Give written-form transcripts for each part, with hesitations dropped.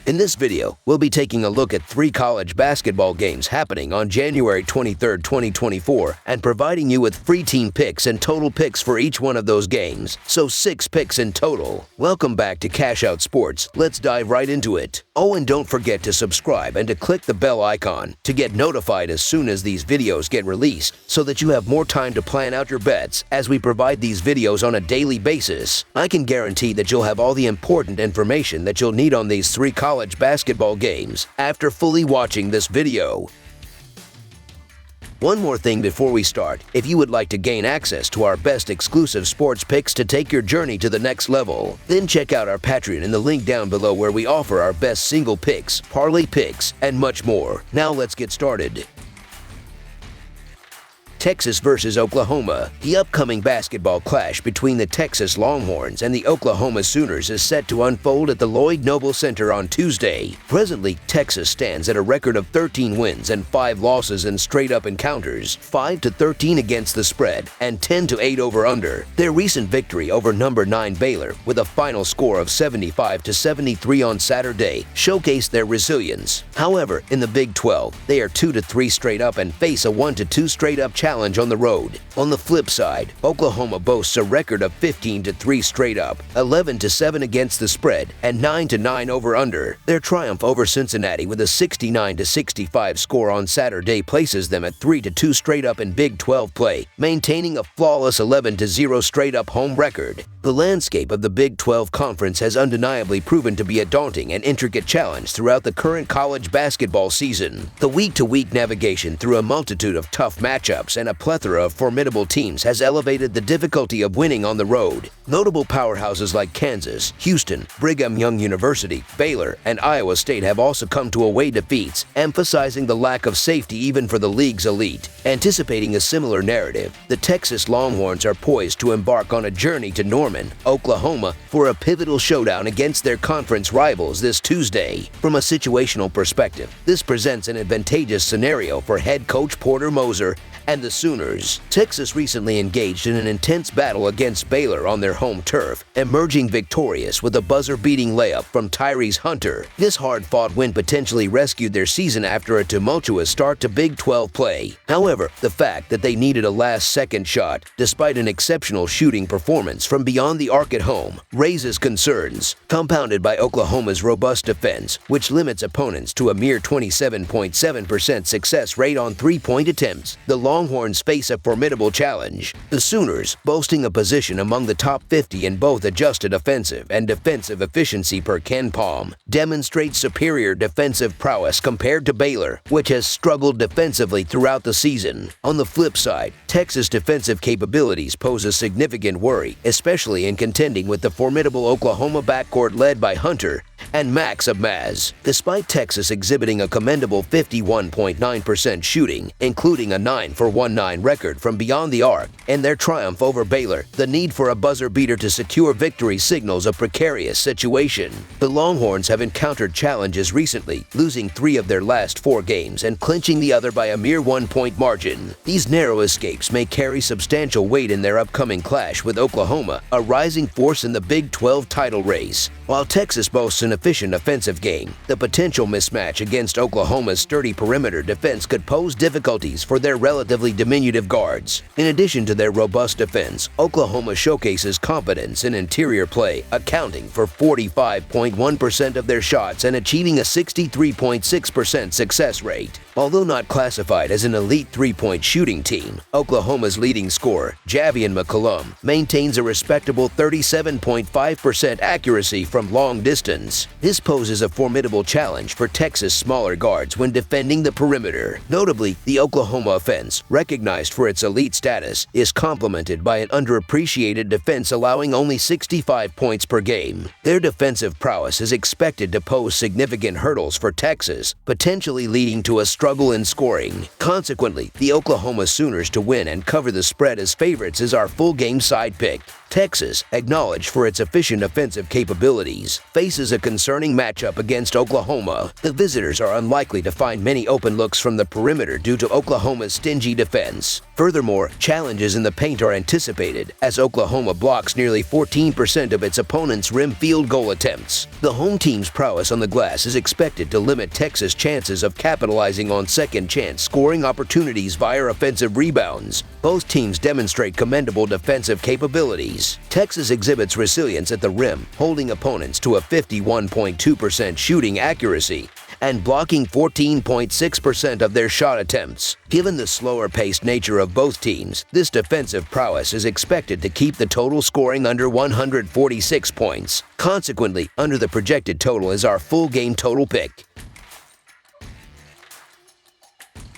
In this video, we'll be taking a look at 3 college basketball games happening on January 23, 2024, and providing you with free team picks and total picks for each one of those games, so 6 picks in total. Welcome back to Cash Out Sports. Let's dive right into it. Oh, and don't forget to subscribe and to click the bell icon to get notified as soon as these videos get released, so that you have more time to plan out your bets as we provide these videos on a daily basis. I can guarantee that you'll have all the important information that you'll need on these 3 college basketball games after fully watching this video. One more thing before we start: if you would like to gain access to our best exclusive sports picks to take your journey to the next level, then check out our Patreon in the link down below, where we offer our best single picks, parlay picks, and much more. Now let's get started. Texas versus Oklahoma. The upcoming basketball clash between the Texas Longhorns and the Oklahoma Sooners is set to unfold at the Lloyd Noble Center on Tuesday. Presently, Texas stands at a record of 13 wins and 5 losses in straight-up encounters, 5-13 against the spread, and 10-8 over-under. Their recent victory over number 9 Baylor, with a final score of 75-73 on Saturday, showcased their resilience. However, in the Big 12, they are 2-3 straight-up and face a 1-2 straight-up challenge on the road. On the flip side, Oklahoma boasts a record of 15-3 straight up, 11-7 against the spread, and 9-9 over under. Their triumph over Cincinnati with a 69-65 score on Saturday places them at 3-2 straight up in Big 12 play, maintaining a flawless 11-0 straight up home record. The landscape of the Big 12 Conference has undeniably proven to be a daunting and intricate challenge throughout the current college basketball season. The week-to-week navigation through a multitude of tough matchups and a plethora of formidable teams has elevated the difficulty of winning on the road. Notable powerhouses like Kansas, Houston, Brigham Young University, Baylor, and Iowa State have also come to away defeats, emphasizing the lack of safety even for the league's elite. Anticipating a similar narrative, the Texas Longhorns are poised to embark on a journey to Norman, Oklahoma, for a pivotal showdown against their conference rivals this Tuesday. From a situational perspective, this presents an advantageous scenario for head coach Porter Moser and the Sooners. Texas recently engaged in an intense battle against Baylor on their home turf, emerging victorious with a buzzer-beating layup from Tyrese Hunter. This hard-fought win potentially rescued their season after a tumultuous start to Big 12 play. However, the fact that they needed a last-second shot, despite an exceptional shooting performance from beyond the arc at home, raises concerns. Compounded by Oklahoma's robust defense, which limits opponents to a mere 27.7% success rate on three-point attempts, the Longhorns face a formidable challenge. The Sooners, boasting a position among the top 50 in both adjusted offensive and defensive efficiency per Ken Palm, demonstrate superior defensive prowess compared to Baylor, which has struggled defensively throughout the season. On the flip side, Texas' defensive capabilities pose a significant worry, especially in contending with the formidable Oklahoma backcourt led by Hunter and Max of Maz. Despite Texas exhibiting a commendable 51.9% shooting, including a 9-for-19 record from beyond the arc, and their triumph over Baylor, the need for a buzzer beater to secure victory signals a precarious situation. The Longhorns have encountered challenges recently, losing 3 of their last 4 games and clinching the other by a mere 1-point margin. These narrow escapes may carry substantial weight in their upcoming clash with Oklahoma, a rising force in the Big 12 title race. While Texas boasts an efficient offensive game, the potential mismatch against Oklahoma's sturdy perimeter defense could pose difficulties for their relatively diminutive guards. In addition to their robust defense, Oklahoma showcases confidence in interior play, accounting for 45.1% of their shots and achieving a 63.6% success rate. Although not classified as an elite three-point shooting team, Oklahoma's leading scorer, Javian McCollum, maintains a respectable 37.5% accuracy from long distance. This poses a formidable challenge for Texas' smaller guards when defending the perimeter. Notably, the Oklahoma offense, recognized for its elite status, is complemented by an underappreciated defense allowing only 65 points per game. Their defensive prowess is expected to pose significant hurdles for Texas, potentially leading to a struggle in scoring. Consequently, the Oklahoma Sooners to win and cover the spread as favorites is our full-game side pick. Texas, acknowledged for its efficient offensive capabilities, faces a concerning matchup against Oklahoma. The visitors are unlikely to find many open looks from the perimeter due to Oklahoma's stingy defense. Furthermore, challenges in the paint are anticipated, as Oklahoma blocks nearly 14% of its opponent's rim field goal attempts. The home team's prowess on the glass is expected to limit Texas' chances of capitalizing on second-chance scoring opportunities via offensive rebounds. Both teams demonstrate commendable defensive capabilities. Texas exhibits resilience at the rim, holding opponents to a 51.2% shooting accuracy and blocking 14.6% of their shot attempts. Given the slower-paced nature of both teams, this defensive prowess is expected to keep the total scoring under 146 points. Consequently, under the projected total is our full game total pick.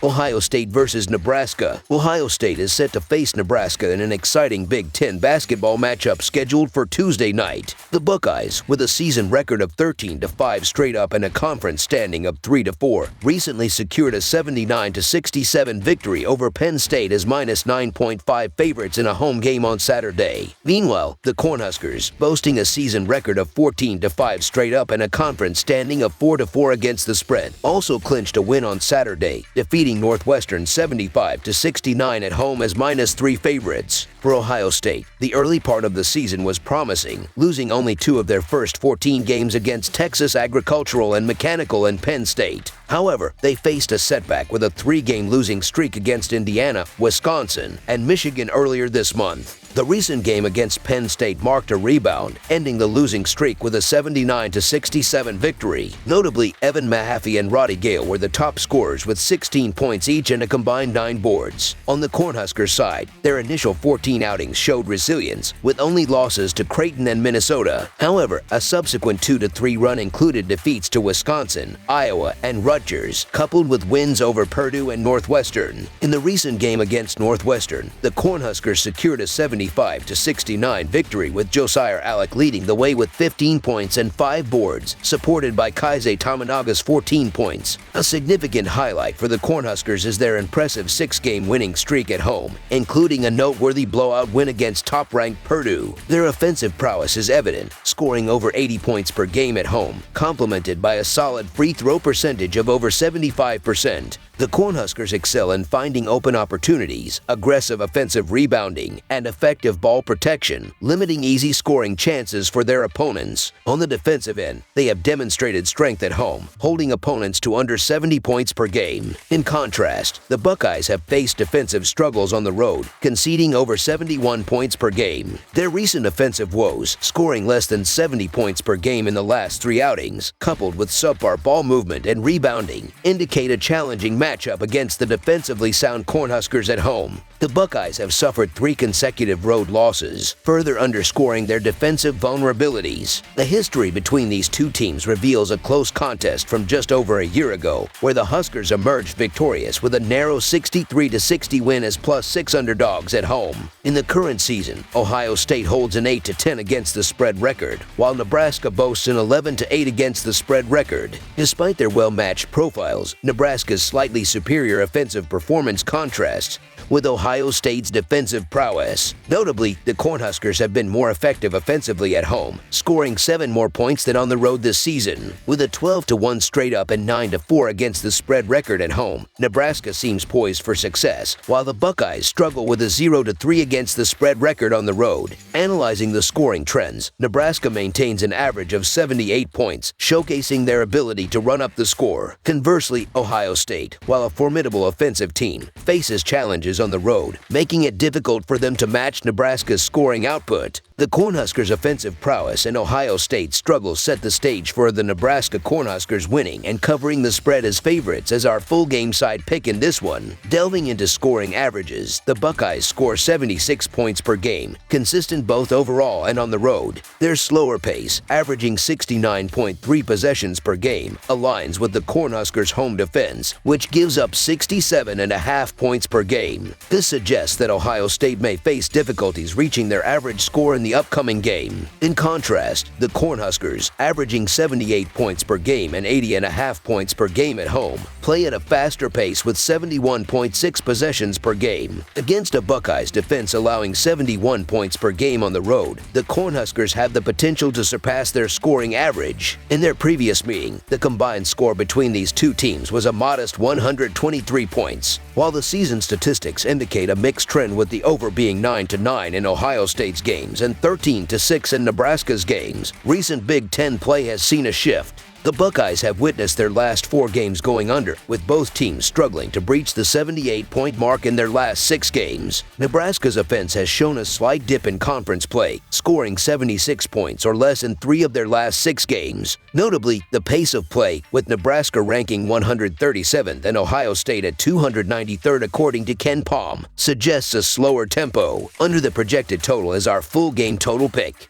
Ohio State versus Nebraska. Ohio State is set to face Nebraska in an exciting Big Ten basketball matchup scheduled for Tuesday night. The Buckeyes, with a season record of 13-5 straight up and a conference standing of 3-4, recently secured a 79-67 victory over Penn State as minus 9.5 favorites in a home game on Saturday. Meanwhile, the Cornhuskers, boasting a season record of 14-5 straight up and a conference standing of 4-4 against the spread, also clinched a win on Saturday, defeating Northwestern 75-69 at home as minus 3 favorites. For Ohio State, the early part of the season was promising, losing only 2 of their first 14 games against Texas Agricultural and Mechanical and Penn State. However, they faced a setback with a 3-game losing streak against Indiana, Wisconsin, and Michigan earlier this month. The recent game against Penn State marked a rebound, ending the losing streak with a 79-67 victory. Notably, Evan Mahaffey and Roddy Gale were the top scorers with 16 points each and a combined 9 boards. On the Cornhuskers side, their initial 14 outings showed resilience, with only losses to Creighton and Minnesota. However, a subsequent 2-3 run included defeats to Wisconsin, Iowa, and Rutgers, coupled with wins over Purdue and Northwestern. In the recent game against Northwestern, the Cornhuskers secured a 75-69 victory, with Josiah Alec leading the way with 15 points and 5 boards, supported by Kaise Tominaga's 14 points. A significant highlight for the Cornhuskers is their impressive 6-game winning streak at home, including a noteworthy blowout win against top-ranked Purdue. Their offensive prowess is evident, scoring over 80 points per game at home, complemented by a solid free throw percentage of over 75%. The Cornhuskers excel in finding open opportunities, aggressive offensive rebounding, and effective ball protection, limiting easy scoring chances for their opponents. On the defensive end, they have demonstrated strength at home, holding opponents to under 70 points per game. In contrast, the Buckeyes have faced defensive struggles on the road, conceding over 71 points per game. Their recent offensive woes, scoring less than 70 points per game in the last 3 outings, coupled with subpar ball movement and rebounding, indicate a challenging matchup against the defensively sound Cornhuskers at home. The Buckeyes have suffered 3 consecutive road losses, further underscoring their defensive vulnerabilities. The history between these two teams reveals a close contest from just over a year ago, where the Huskers emerged victorious with a narrow 63-60 win as +6 underdogs at home. In the current season, Ohio State holds an 8-10 against the spread record, while Nebraska boasts an 11-8 against the spread record. Despite their well-matched profiles, Nebraska's slightly superior offensive performance contrasts with Ohio State's defensive prowess. Notably, the Cornhuskers have been more effective offensively at home, scoring 7 more points than on the road this season. With a 12-1 straight up and 9-4 against the spread record at home, Nebraska seems poised for success, while the Buckeyes struggle with a 0-3 against the spread record on the road. Analyzing the scoring trends, Nebraska maintains an average of 78 points, showcasing their ability to run up the score. Conversely, Ohio State, while a formidable offensive team, faces challenges on the road, making it difficult for them to match Nebraska's scoring output. The Cornhuskers' offensive prowess and Ohio State's struggles set the stage for the Nebraska Cornhuskers winning and covering the spread as favorites as our full game side pick in this one. Delving into scoring averages, the Buckeyes score 76 points per game, consistent both overall and on the road. Their slower pace, averaging 69.3 possessions per game, aligns with the Cornhuskers' home defense, which gives up 67.5 points per game. game. This suggests that Ohio State may face difficulties reaching their average score in the upcoming game. In contrast, the Cornhuskers, averaging 78 points per game and 80.5 points per game at home, play at a faster pace with 71.6 possessions per game. Against a Buckeyes defense allowing 71 points per game on the road, the Cornhuskers have the potential to surpass their scoring average. In their previous meeting, the combined score between these two teams was a modest 123 points. While the season statistics indicate a mixed trend with the over being 9-9 in Ohio State's games and 13-6 in Nebraska's games, recent Big Ten play has seen a shift. The Buckeyes have witnessed their last 4 games going under, with both teams struggling to breach the 78-point mark in their last 6 games. Nebraska's offense has shown a slight dip in conference play, scoring 76 points or less in 3 of their last 6 games. Notably, the pace of play, with Nebraska ranking 137th and Ohio State at 293rd according to Ken Palm, suggests a slower tempo. Under the projected total is our full game total pick.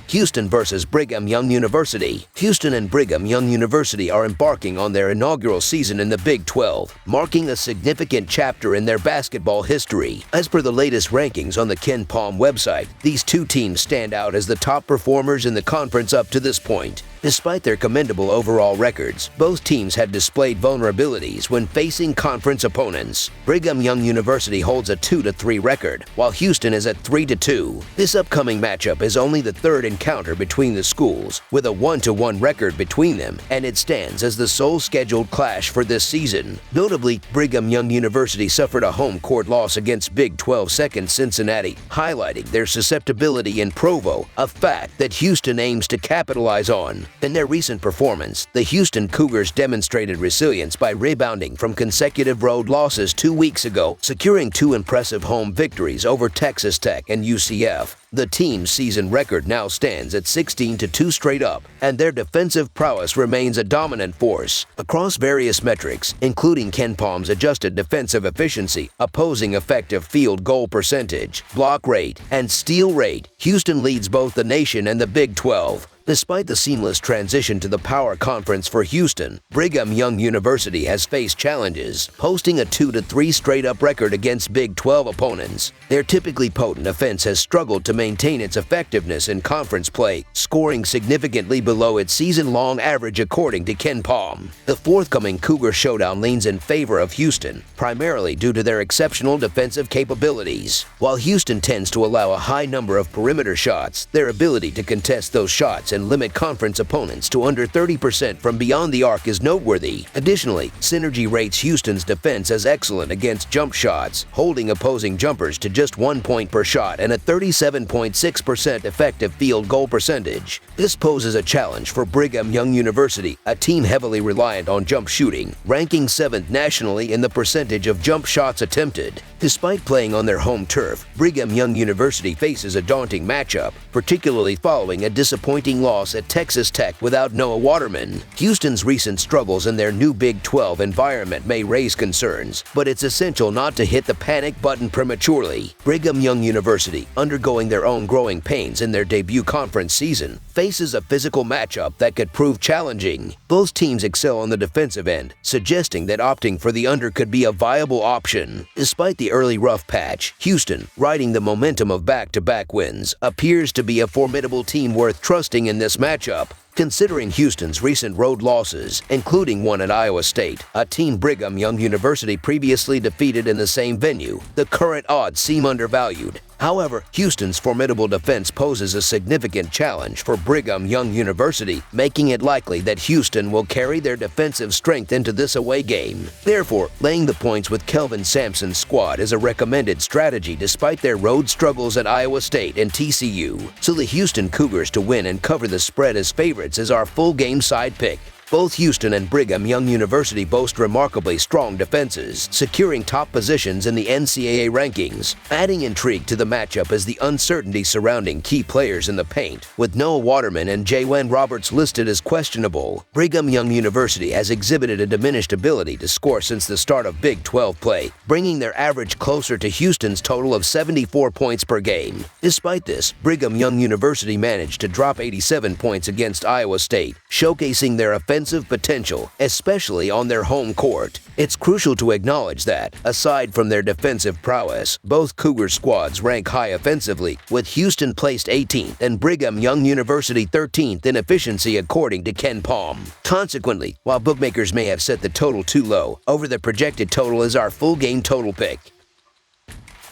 Houston versus Brigham Young University. Houston and Brigham Young University are embarking on their inaugural season in the Big 12, marking a significant chapter in their basketball history. As per the latest rankings on the Ken Palm website, these two teams stand out as the top performers in the conference up to this point. Despite their commendable overall records, both teams have displayed vulnerabilities when facing conference opponents. Brigham Young University holds a 2-3 record, while Houston is at 3-2. This upcoming matchup is only the third encounter between the schools, with a 1-1 record between them, and it stands as the sole scheduled clash for this season. Notably, Brigham Young University suffered a home court loss against Big 12 second Cincinnati, highlighting their susceptibility in Provo, a fact that Houston aims to capitalize on. In their recent performance, the Houston Cougars demonstrated resilience by rebounding from consecutive road losses 2 weeks ago, securing 2 impressive home victories over Texas Tech and UCF. The team's season record now stands at 16-2 straight up, and their defensive prowess remains a dominant force. Across various metrics, including Ken Palm's adjusted defensive efficiency, opposing effective field goal percentage, block rate, and steal rate, Houston leads both the nation and the Big 12. Despite the seamless transition to the Power Conference for Houston, Brigham Young University has faced challenges, posting a 2-3 straight-up record against Big 12 opponents. Their typically potent offense has struggled to maintain its effectiveness in conference play, scoring significantly below its season-long average according to Ken Palm. The forthcoming Cougar showdown leans in favor of Houston, primarily due to their exceptional defensive capabilities. While Houston tends to allow a high number of perimeter shots, their ability to contest those shots and limit conference opponents to under 30% from beyond the arc is noteworthy. Additionally, Synergy rates Houston's defense as excellent against jump shots, holding opposing jumpers to just 1 point per shot and a 37.6% effective field goal percentage. This poses a challenge for Brigham Young University, a team heavily reliant on jump shooting, ranking 7th nationally in the percentage of jump shots attempted. Despite playing on their home turf, Brigham Young University faces a daunting matchup, particularly following a disappointing loss at Texas Tech without Noah Waterman. Houston's recent struggles in their new Big 12 environment may raise concerns, but it's essential not to hit the panic button prematurely. Brigham Young University, undergoing their own growing pains in their debut conference season, faces a physical matchup that could prove challenging. Both teams excel on the defensive end, suggesting that opting for the under could be a viable option. Despite the early rough patch, Houston, riding the momentum of back-to-back wins, appears to be a formidable team worth trusting in this matchup. Considering Houston's recent road losses, including one at Iowa State, a team Brigham Young University previously defeated in the same venue, the current odds seem undervalued. However, Houston's formidable defense poses a significant challenge for Brigham Young University, making it likely that Houston will carry their defensive strength into this away game. Therefore, laying the points with Kelvin Sampson's squad is a recommended strategy despite their road struggles at Iowa State and TCU. So the Houston Cougars to win and cover the spread as favorites is our full game side pick. Both Houston and Brigham Young University boast remarkably strong defenses, securing top positions in the NCAA rankings. Adding intrigue to the matchup is the uncertainty surrounding key players in the paint, with Noah Waterman and Jaywen Roberts listed as questionable. Brigham Young University has exhibited a diminished ability to score since the start of Big 12 play, bringing their average closer to Houston's total of 74 points per game. Despite this, Brigham Young University managed to drop 87 points against Iowa State, showcasing their offensive potential, especially on their home court. It's crucial to acknowledge that, aside from their defensive prowess, both Cougar squads rank high offensively, with Houston placed 18th and Brigham Young University 13th in efficiency according to Ken Palm. Consequently, while bookmakers may have set the total too low, over the projected total is our full game total pick.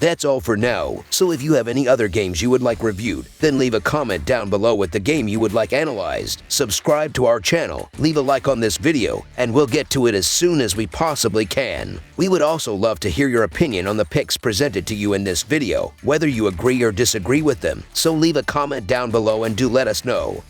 That's all for now, so if you have any other games you would like reviewed, then leave a comment down below with the game you would like analyzed. Subscribe to our channel, leave a like on this video, and we'll get to it as soon as we possibly can. We would also love to hear your opinion on the picks presented to you in this video, whether you agree or disagree with them, so leave a comment down below and do let us know.